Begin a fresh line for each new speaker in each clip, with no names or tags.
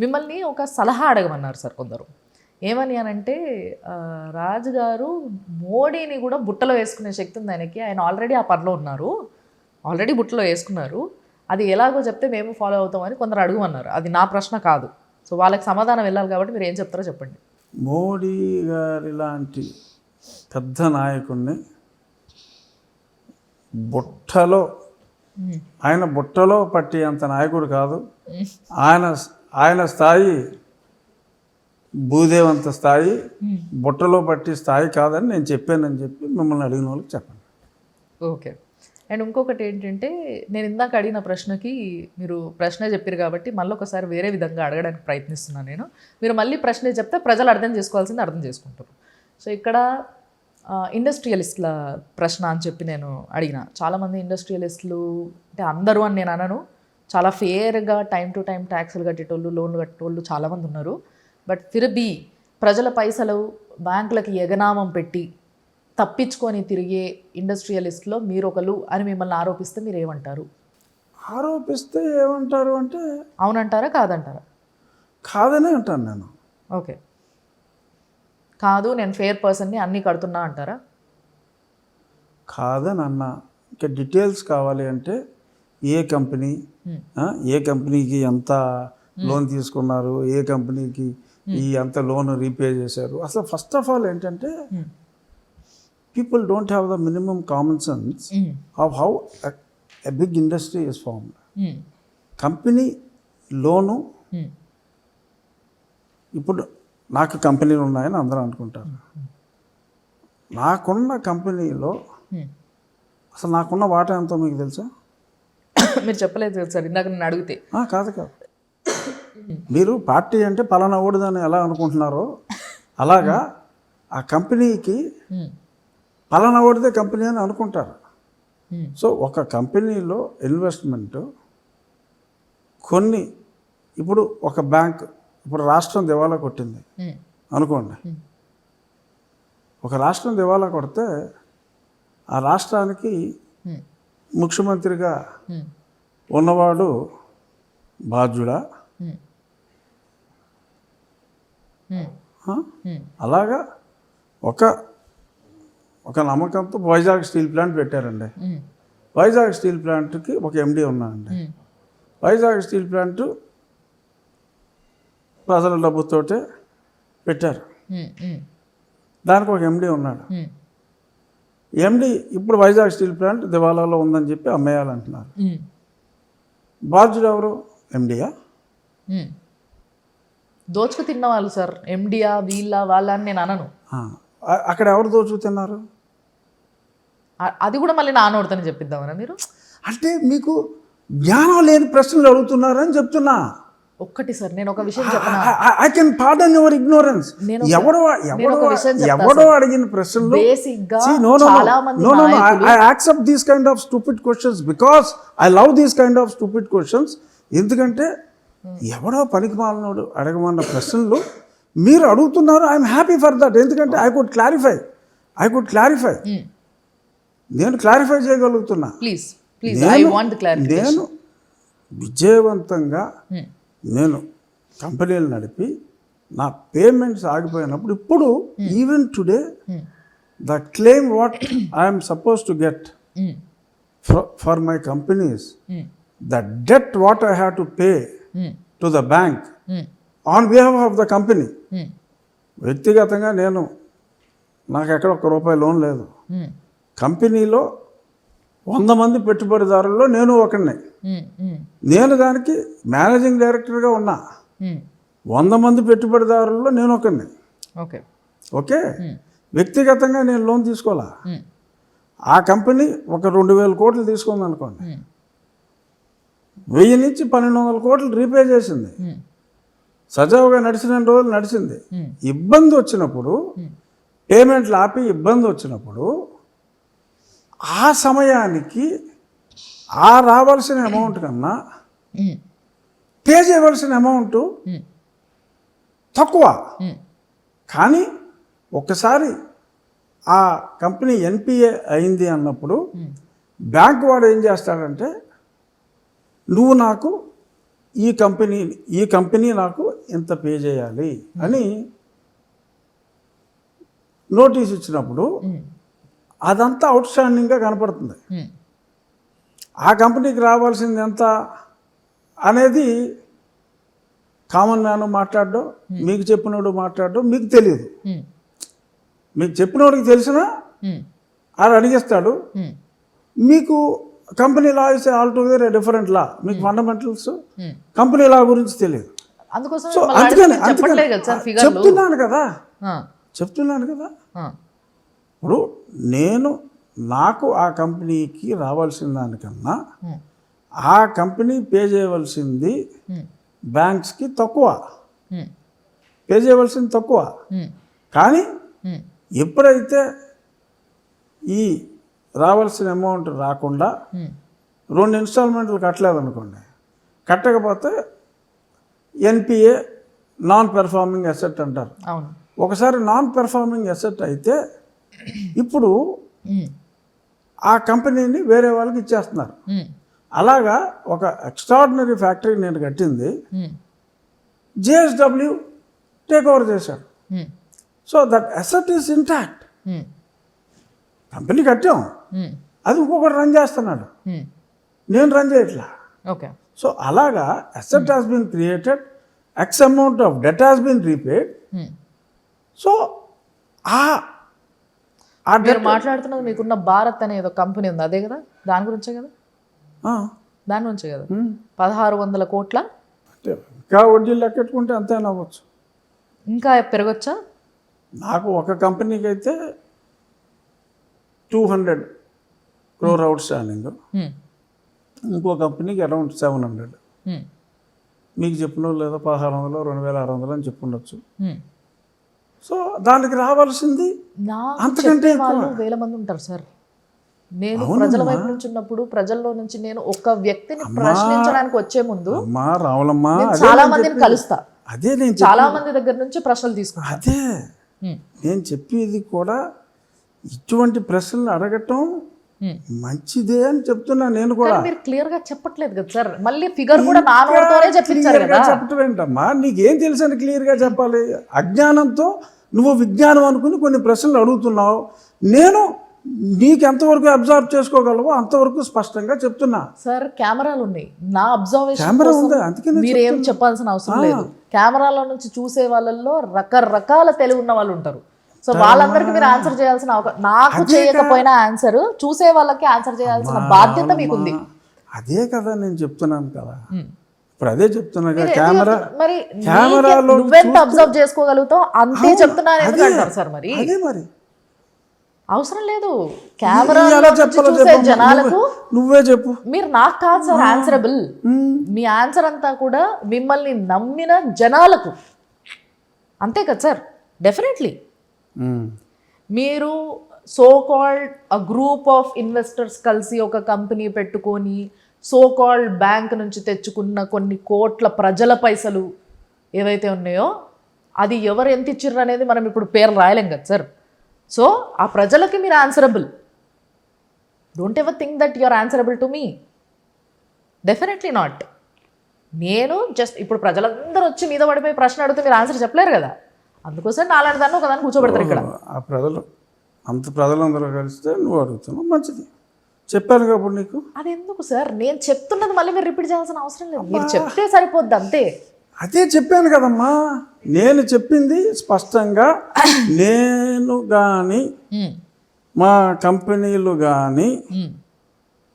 మిమ్మల్ని ఒక సలహా అడగమన్నారు సార్ కొందరు. ఏమని అనంటే రాజుగారు మోడీని కూడా బుట్టలో వేసుకునే శక్తి ఉంది ఆయనకి. ఆయన ఆల్రెడీ ఆ పనిలో ఉన్నారు, ఆల్రెడీ బుట్టలో వేసుకున్నారు. అది ఎలాగో చెప్తే మేము ఫాలో అవుతామని కొందరు అడుగుమన్నారు. అది నా ప్రశ్న కాదు. సో వాళ్ళకి సమాధానం వెళ్ళాలి కాబట్టి మీరు ఏం చెప్తారో చెప్పండి.
మోడీ గారి లాంటి పెద్ద నాయకుడిని బుట్టలో పట్టేంత నాయకుడు కాదు. ఆయన స్థాయి భూదేవంత స్థాయి, బుట్టలో పట్టి స్థాయి కాదని నేను చెప్పానని చెప్పి మిమ్మల్ని అడిగిన వాళ్ళకి చెప్పండి.
ఓకే. అండ్ ఇంకొకటి ఏంటంటే, నేను ఇందాక అడిగిన ప్రశ్నకి మీరు ప్రశ్న చెప్పారు కాబట్టి మళ్ళీ ఒకసారి వేరే విధంగా అడగడానికి ప్రయత్నిస్తున్నాను నేను. మీరు మళ్ళీ ప్రశ్న చెప్తే ప్రజలు అర్థం చేసుకోవాల్సింది అర్థం చేసుకుంటారు. సో ఇక్కడ ఇండస్ట్రియలిస్టుల ప్రశ్న అని చెప్పి నేను అడిగిన. చాలామంది ఇండస్ట్రియలిస్టులు అంటే అందరూ అని నేను అనను, చాలా ఫేర్గా టైం టు టైం ట్యాక్సులు కట్టేటోళ్ళు, లోన్లు కట్టేటోళ్ళు చాలామంది ఉన్నారు. బట్ ఫిర్బీ ప్రజల పైసలు బ్యాంకులకి ఎగనామం పెట్టి తప్పించుకొని తిరిగే ఇండస్ట్రియలిస్ట్లో మీరు ఒకరు అని మిమ్మల్ని ఆరోపిస్తే మీరు ఏమంటారు?
ఆరోపిస్తే ఏమంటారు అంటే
అవునంటారా కాదంటారా?
కాదనే అంటాను నేను.
ఓకే, కాదు నేను ఫేర్ పర్సన్ని అన్నీ కడుతున్నా అంటారా?
కాదని అన్నా. ఇంకా డీటెయిల్స్ కావాలి అంటే ఏ కంపెనీకి ఎంత లోన్ తీసుకున్నారు, ఏ కంపెనీకి ఎంత లోన్ రీపే చేశారు. అసలు ఫస్ట్ ఆఫ్ ఆల్ ఏంటంటే people don't have the minimum common sense of how a big industry is formed. Company లోను, ఇప్పుడు నాకు కంపెనీలు ఉన్నాయని అందరూ అనుకుంటారు. నాకున్న కంపెనీలో అసలు నాకున్న వాటా ఎంతో మీకు తెలుసా?
మీరు చెప్పలేదు సార్ ఇందాక నేను అడిగితే.
కాదు మీరు పార్టీ అంటే పలానా ఓడిదని ఎలా అనుకుంటున్నారో అలాగా ఆ కంపెనీకి పలానా ఓడితే కంపెనీ అని అనుకుంటారు. సో ఒక కంపెనీలో ఇన్వెస్ట్మెంట్ కొన్ని, ఇప్పుడు ఒక బ్యాంక్, ఇప్పుడు రాష్ట్రం దివాలా కొట్టింది అనుకోండి. ఒక రాష్ట్రం దివాలా కొడితే ఆ రాష్ట్రానికి ముఖ్యమంత్రిగా ఉన్నవాడు బాధ్యుడా? అలాగా ఒక నమ్మకంతో వైజాగ్ స్టీల్ ప్లాంట్ పెట్టారండి. వైజాగ్ స్టీల్ ప్లాంట్కి ఒక ఎండి ఉన్నాడండి. వైజాగ్ స్టీల్ ప్లాంట్ ప్రజల డబ్బుతోటే పెట్టారు. దానికి ఒక ఎండి ఉన్నాడు. ఎండి ఇప్పుడు వైజాగ్ స్టీల్ ప్లాంట్ దివాలాలో ఉందని చెప్పి అమ్మేయాలంటున్నారు. బాధ్యుడు ఎవరు? ఎండియా?
దోచుకు తిన్న వాళ్ళు సార్. ఎండియా వాళ్ళ అని నేను అనను.
అక్కడ ఎవరు దోచుకు తిన్నారు?
అది కూడా మళ్ళీ నానోడుతని చెప్పిద్దామన్నా మీరు?
అంటే మీకు జ్ఞానం లేని ప్రశ్నలు అడుగుతున్నారని చెప్తున్నా.
ఒక్కటి సార్, నేను ఒక విషయం చెప్పనా?
I can pardon your ignorance. ఎవడో అడిగిన ప్రశ్నలు I accept these kind of stupid questions because I love these kind of stupid questions. ఎందుకంటే ఎవడో పనికి మాలినోడు అడగమన్న ప్రశ్నలు మీరు అడుగుతున్నారు. I'm happy for that. ఎందుకంటే ఐ కుడ్ క్లారిఫై. నేను క్లారిఫై చేయగలుగుతున్నా. నేను విజయవంతంగా నేను కంపెనీలు నడిపి నా పేమెంట్స్ ఆగిపోయినప్పుడు, ఇప్పుడు even today the claim what I'm suppose to get for my companies, the debt what I have to pay to the bank on behalf of the company. వ్యక్తిగతంగా నాకు ఎక్కడ ₹1 లోన్ లేదు. కంపెనీలో 100 మంది పెట్టుబడిదారుల్లో నేను ఒకడిని. నేను దానికి మేనేజింగ్ డైరెక్టర్గా ఉన్నా. 100 మంది పెట్టుబడిదారుల్లో నేను ఒకడిని. ఓకే, వ్యక్తిగతంగా నేను లోన్ తీసుకోవాలా. ఆ కంపెనీ ఒక 2,000 కోట్లు తీసుకుంది అనుకోండి, 1000 నుంచి 1,200 కోట్లు రీపే చేసింది. సజావుగా నడిచిన రోజులు నడిచింది. ఇబ్బంది వచ్చినప్పుడు, పేమెంట్లు ఆపి ఇబ్బంది వచ్చినప్పుడు, ఆ సమయానికి ఆ రావాల్సిన అమౌంట్ కన్నా పే చేయవలసిన అమౌంట్ తక్కువ. కానీ ఒక్కసారి ఆ కంపెనీ ఎన్పిఏ అయింది అన్నప్పుడు బ్యాంక్ వాడు ఏం చేస్తాడంటే, నువ్వు నాకు ఈ కంపెనీ నాకు ఇంత పే చేయాలి అని నోటీస్ ఇచ్చినప్పుడు అదంతా అవుట్ స్టాండింగ్గా కనపడుతుంది. ఆ కంపెనీకి రావాల్సింది ఎంత అనేది కామన్ మ్యాన్ మాట్లాడడం, మీకు చెప్పినోడు మాట్లాడడం మీకు తెలియదు. మీకు చెప్పినోడికి తెలిసినా అది అడిగేస్తాడు. మీకు company law is altogether a different law. మీకు ఫండమెంటల్స్ కంపెనీ లా గురించి తెలియదు.
అందుకోసం
సో
మిమ్మల్ని
అందుకని
అడిగితే చెప్పట్లేదు కదా సార్ ఫిగర్లు.
చెప్తున్నాను కదా ఇప్పుడు నాకు ఆ కంపెనీకి రావాల్సిన దానికన్నా ఆ కంపెనీ పే చేయవలసింది బ్యాంక్స్కి తక్కువ, పే చేయవలసింది తక్కువ. కానీ ఎప్పుడైతే ఈ రావాల్సిన అమౌంట్ రాకుండా 2 ఇన్స్టాల్మెంట్లు కట్టలేదనుకోండి, కట్టకపోతే ఎన్పిఏ నాన్ పెర్ఫార్మింగ్ అసెట్ అంటారు. ఒకసారి నాన్ పెర్ఫార్మింగ్ అసెట్ అయితే ఇప్పుడు ఆ కంపెనీని వేరే వాళ్ళకి ఇచ్చేస్తున్నారు. అలాగా ఒక ఎక్స్ట్రాడినరీ ఫ్యాక్టరీ నేను కట్టింది, జేఎస్డబ్ల్యూ టేక్ ఓవర్ చేశాడు. So that asset is intact. Company కట్టాం, అది ఇంకొకటి రన్ చేస్తున్నాడు, నేను రన్ చేయట్లా. సో అలాగా asset has been created, X amount of debt has been repaid. So
మీరు మాట్లాడుతున్నది మీకున్న భారత్ అనే ఏదో కంపెనీ ఉంది, అదే కదా? దాని గురించే కదా? దాని నుంచే కదా 1600 కోట్ల.
ఇంకా వడ్డీ లెక్కెట్టుకుంటే అంతేనా అవ్వచ్చు,
ఇంకా పెరగచ్చా?
నాకు ఒక కంపెనీకి అయితే 200 crore అవుట్ స్టాండింగ్, ఇంకో కంపెనీకి అరౌండ్ 700. మీకు చెప్పిన లేదా 1600, 2600 అని చెప్పుండొచ్చు. సో దానికి రావాల్సింది అంతకంటే
వాళ్ళు 1000 మంది ఉంటారు సార్. నేను ప్రజల వైపు నుంచి ఉన్నప్పుడు, ప్రజల్లో నుంచి నేను ఒక వ్యక్తిని ప్రశ్నించడానికి వచ్చే ముందు చాలా మందిని కలుస్తా,
అదే నేను
చాలా మంది దగ్గర నుంచి ప్రశ్నలు తీసుకుంటా.
అదే నేను చెప్పేది కూడా, ఇటువంటి ప్రశ్నలు అడగటం మంచిదే అని చెప్తున్నా నేను కూడా.
మీరు క్లియర్ గా చెప్పట్లేదు కదా సార్, మళ్ళీ ఫిగర్ కూడా నా నోటితోనే చెప్పించారు కదా.
చెప్పటం ఏంటమ్మా, నీకేం తెలుసు అని క్లియర్గా చెప్పాలి. అజ్ఞానంతో నువ్వు విజ్ఞానం అనుకుని కొన్ని ప్రశ్నలు అడుగుతున్నావు. నేను నీకు ఎంతవరకు అబ్జర్వ్ చేసుకోగలవో అంతవరకు స్పష్టంగా చెప్తున్నా.
సార్ కెమెరాలు ఉన్నాయి, నా అబ్జర్వేషన్
కెమెరా ఉంది, అందుకే
మీరు ఏం చెప్పాల్సిన అవసరం లేదు. కెమెరాలో నుంచి చూసే వాళ్ళల్లో రకరకాల తెలివి ఉన్న వాళ్ళు ఉంటారు. సో వాళ్ళందరికీ మీరు ఆన్సర్ చేయాల్సిన నాకు చేయకపోయినా ఆన్సర్ చూసే వాళ్ళకి ఆన్సర్ చేయాల్సిన బాధ్యత మీకుంది.
అదే కదా నేను చెప్తున్నాను కదా, ఇప్పుడు అదే చెప్తున్నా కదా.
మరి నువ్వెంత అబ్జర్వ్ చేసుకోగలుగుతావు అంతే చెప్తున్నాను ఎందుకు అంటారు సార్? మరి
అదే మరి
అవసరం లేదు. కెమెరా చూసే జనాలకు
నువ్వే చెప్పు.
మీరు నాకు కాదు సార్ ఆన్సరబుల్. మీ ఆన్సర్ అంతా కూడా మిమ్మల్ని నమ్మిన జనాలకు, అంతే కదా సార్? డెఫినెట్లీ మీరు so called a group of investors కలిసి ఒక కంపెనీ పెట్టుకొని సో కాల్డ్ బ్యాంక్ నుంచి తెచ్చుకున్న కొన్ని కోట్ల ప్రజల పైసలు ఏవైతే ఉన్నాయో అది ఎవరు ఎంత ఇచ్చిర్రు అనేది మనం ఇప్పుడు పేర్లు రాయలేం కదా సార్. సో ఆ ప్రజలకి మీరు answerable. Don't ever think that you are answerable to me. Definitely not. నేను జస్ట్ ఇప్పుడు ప్రజలందరూ వచ్చి మీద పడిపోయి ప్రశ్న అడిగితే మీరు ఆన్సర్ చెప్పలేరు కదా. అందుకోసం నాలాంటి దాన్ని ఒకదాన్ని కూర్చోబెడతారు ఇక్కడ.
ఆ ప్రజలందరూ కలిస్తే నువ్వు అడుగుతున్నావు, మంచిది చెప్పాను కాబట్టి నీకు.
అది ఎందుకు సార్? నేను చెప్తున్నది మళ్ళీ మీరు రిపీట్ చేయాల్సిన అవసరం లేదు, మీరు చెప్తే సరిపోద్ది అంతే.
అదే చెప్పాను కదమ్మా, నేను చెప్పింది స్పష్టంగా. నేను కానీ మా కంపెనీలు కానీ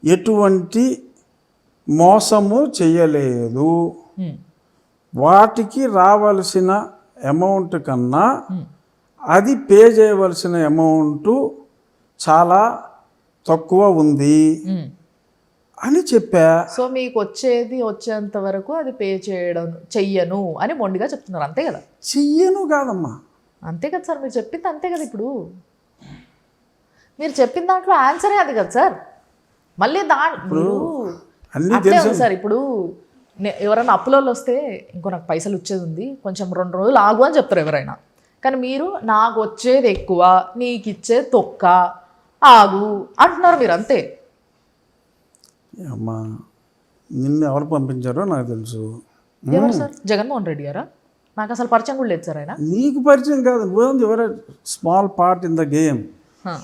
ఎటువంటి మోసము చేయలేదు. వాటికి రావాల్సిన అమౌంట్ కన్నా అది పే చేయవలసిన అమౌంట్ చాలా తక్కువ ఉంది అని చెప్పా.
సో మీకు వచ్చేంత వరకు అది పే చెయ్యను అని మొండిగా చెప్తున్నారు, అంతే కదా?
చెయ్యను కాదమ్మా,
అంతే కదా సార్? మీరు చెప్పింది అంతే కదా. ఇప్పుడు మీరు చెప్పిన దాంట్లో ఆన్సరే అది కదా సార్. మళ్ళీ అట్లే ఉంది సార్. ఇప్పుడు ఎవరైనా అప్పులలో వస్తే ఇంకో నాకు పైసలు వచ్చేది ఉంది, కొంచెం 2 రోజులు ఆగు అని చెప్తారు ఎవరైనా. కానీ మీరు నాకు వచ్చేది ఎక్కువ, నీకు ఇచ్చేది తొక్క, ఆగు అంటున్నారు మీరు, అంతే.
అమ్మా నిన్ను ఎవరు పంపించారో నాకు తెలుసు.
ఎవరు సార్? జగన్మోహన్ రెడ్డి గారా? నాకు అసలు పరిచయం కూడా లేదు సార్ ఆయన.
నీకు పరిచయం కాదు, నువ్వేంది ఎవరో small part in the game.
హా.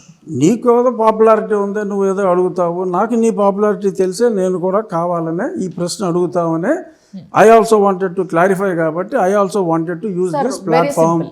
నీకు ఏదో పాపులారిటీ ఉంది, నువ్వు ఏదో అడుగుతావు. నాకు నీ పాపులారిటీ తెలిసే నేను కూడా కావాలనే ఈ ప్రశ్న అడుగుతామనే I also wanted to clarify, కాబట్టి I also wanted to use this platform.